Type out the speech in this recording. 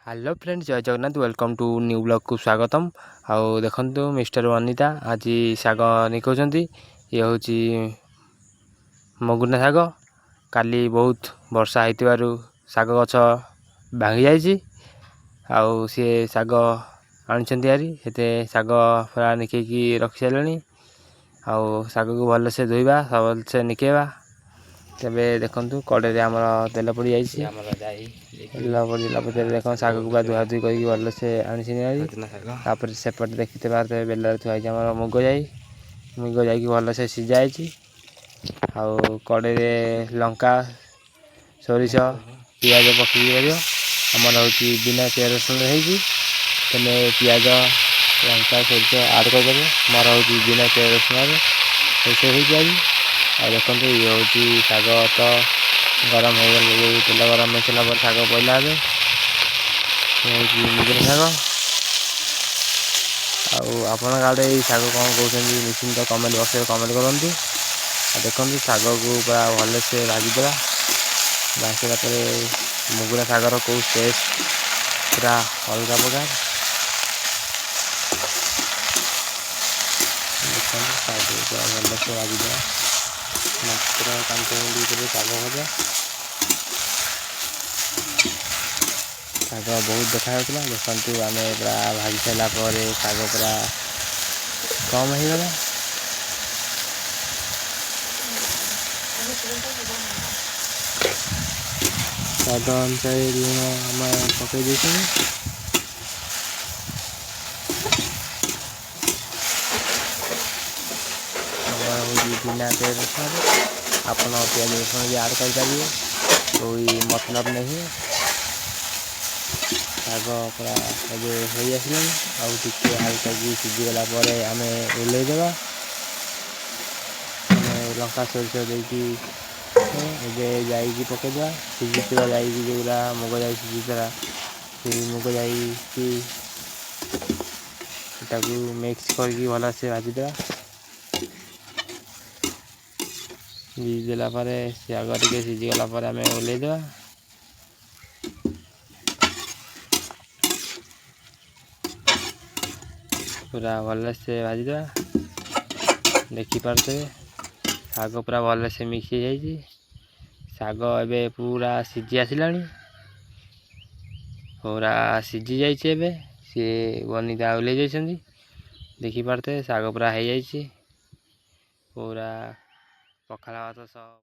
Hello friends, जय Jagannath. Welcome to new blog को स्वागतम। आउ देखंतु मिस्टर अनिता आज शाग निकौଛନ୍ତି। ये होची मगुना शाग। काली बहुत वर्षा होइतिबारु शाग गछ भांगी जाइछि। आउ सी शाग आनिछन्ती आरी हेते शाग पूरा निकेकी रखि सारलेनी। आउ शाग को भल से धोइबा, भल से निकेबा। तबे देखंतु कड़े आमर तेल पड़ी जाइछि। तेल पड़ला परे देख शाग को पूरा धुआ धुई करके भल से आनी सेपटे देखते पारे बेलर थुआई आमर मुग जाई भल से सीझा जाइछि। आउ कड़े लंका सोरिष पियाज पकई कर आमर हूँ बिना पियाज रसुण होते पियाज लंका सोरिष आड कर मोर हूँ बिना पियाज रसुण ऐसे हो देखो ये हूँ शाग तो गरम हो गल तेल गरम हो सारा शाग पड़ा मुगुर शाग। आपण आड़े शाग कौन कहते निश्चिंत कमेंट बक्स में कमेंट करूँ। देखो शाग को पूरा भल से भाजीदेवा। भाजला मुगुरा शागर कौ टेस्ट पूरा अलग प्रकार। देखो शाग पूरा भल से भाजीदेवा मात्र 5 मिनट शाग भजा। शाग बहुत देखा देखु आम पूरा भाजी सारापर शाग पूरा कम हो गला। स्वाद अनुसार लुण आम पकई देते बिना पियाज रसुण। आप पियाज रसुण भी आड करेंगे, कोई मतलब नहीं। शाग पूरा हो आसला आउे हाल्का की सीझीगला आम ओल्लैदेवा। लंका सोरिष देकी जाई पकईदेवा। सीझीवा जाई जोरा मुग जाई सीझीला से मुग जाई मिक्स करके भल से भाजीदेवा। सीझीदेला शाग टे सीझीगला आम ओल्लैदेवा। पूरा भल से भाजीदेवा। देखिपे शाग पूरा भल से मिक्स हो जाइए। शाग एबे पूरा सीझी आसला पूरा सीझी जाइए। सी बनिता ओल्लै जाइछन्ती। देखिपे शाग पूरा हो जाइए पूरा पखाला भात सब।